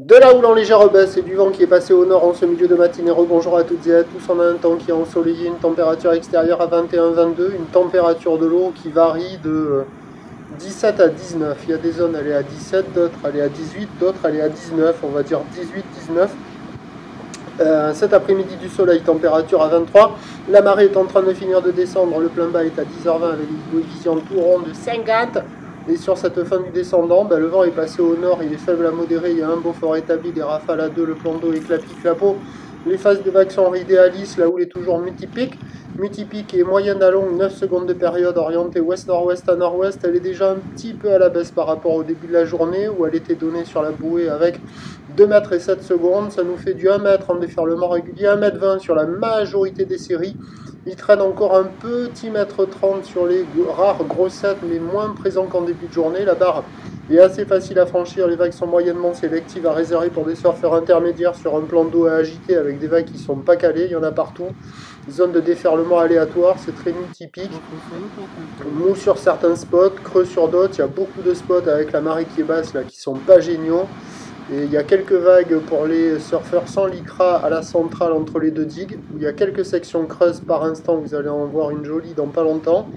De la houle en légère baisse et du vent qui est passé au nord en ce milieu de matinée. Rebonjour à toutes et à tous. On a un temps qui est ensoleillé, une température extérieure à 21-22, une température de l'eau qui varie de 17 à 19. Il y a des zones aller à 17, d'autres aller à 18, d'autres aller à 19, on va dire 18-19. Cet après-midi du soleil, température à 23. La marée est en train de finir de descendre. Le plein bas est à 10h20 avec une coefficient tout rond de 50. Et sur cette fin du descendant, le vent est passé au nord, il est faible à modéré, il y a un beau fort établi, des rafales à 2, le plan d'eau est clapi-clapo. Les phases de vagues sont idéalistes, la houle est toujours multipique. Multipique et moyenne à longue, 9 secondes de période, orientée ouest-nord-ouest à nord-ouest. Elle est déjà un petit peu à la baisse par rapport au début de la journée, où elle était donnée sur la bouée avec 2 mètres et 7 secondes. Ça nous fait du 1 mètre en déferlement régulier, 1 mètre 20 sur la majorité des séries. Il traîne encore un petit mètre 30 sur les rares grossettes, mais moins présent qu'en début de journée. La barre est assez facile à franchir, les vagues sont moyennement sélectives à réserver pour des surfeurs intermédiaires sur un plan d'eau à agiter avec des vagues qui ne sont pas calées, il y en a partout. Zone de déferlement aléatoire, c'est très multipique. Mou sur certains spots, creux sur d'autres, il y a beaucoup de spots avec la marée qui est basse là qui sont pas géniaux. Et il y a quelques vagues pour les surfeurs sans lycra à la centrale entre les deux digues, où il y a quelques sections creuses par instant, vous allez en voir une jolie dans pas longtemps.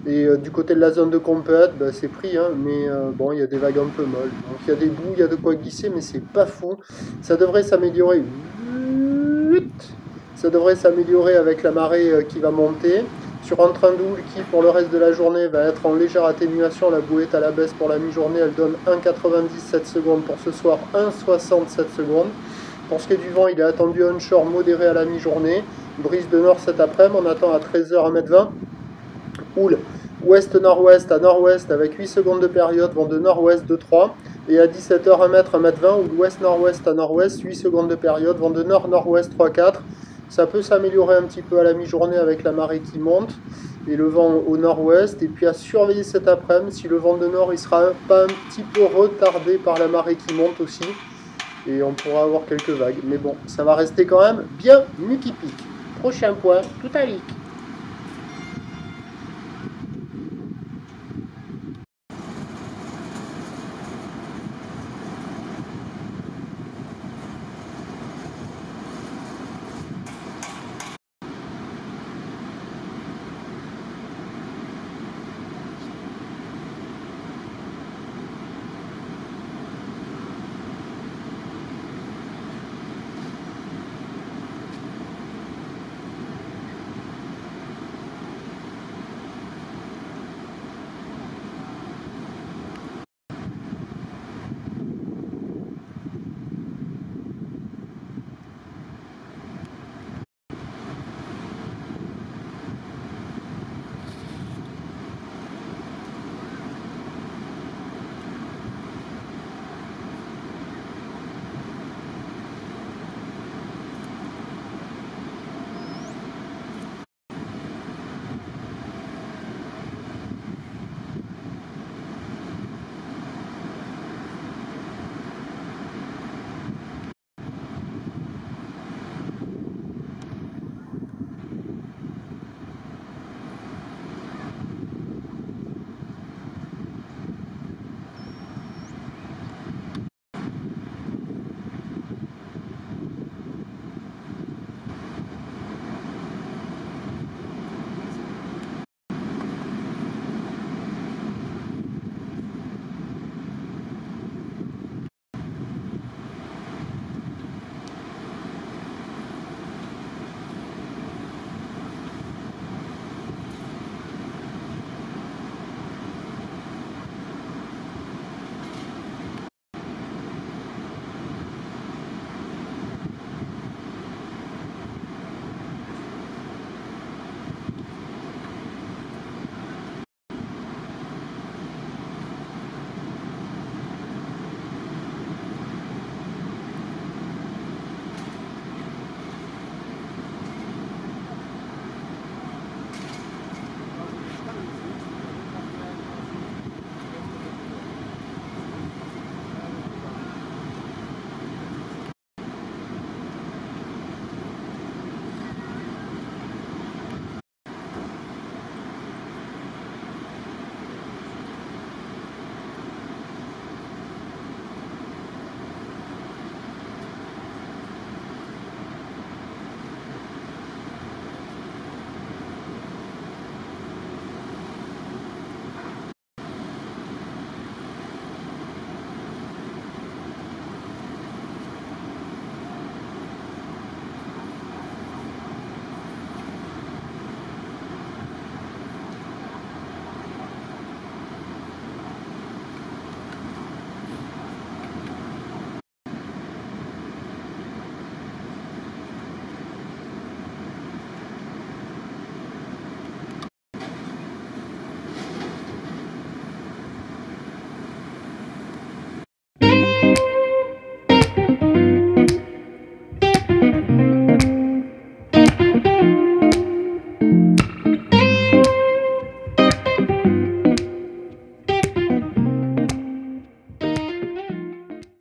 Et du côté de la zone de compète, c'est pris, hein, mais bon, il y a des vagues un peu molles. Donc il y a des bouts, il y a de quoi glisser, mais c'est pas fou. Ça devrait s'améliorer. Ça devrait s'améliorer avec la marée qui va monter. Sur un train de houle qui, pour le reste de la journée, va être en légère atténuation. La bouée est à la baisse pour la mi-journée. Elle donne 1,97 secondes pour ce soir, 1,67 secondes. Pour ce qui est du vent, il est attendu onshore modéré à la mi-journée. Brise de nord cet après-midi. On attend à 13h 1m20. Houle ouest-nord-ouest à nord-ouest avec 8 secondes de période. Vent de nord-ouest de 3. Et à 17h 1m, 1m20. Houle ouest-nord-ouest à nord-ouest. 8 secondes de période. Vent de nord-nord-ouest 3-4. Ça peut s'améliorer un petit peu à la mi-journée avec la marée qui monte et le vent au nord-ouest. Et puis à surveiller cet après-midi, si le vent de nord il sera pas un petit peu retardé par la marée qui monte aussi. Et on pourra avoir quelques vagues. Mais bon, ça va rester quand même bien multipique. Prochain point, tout à l'heure.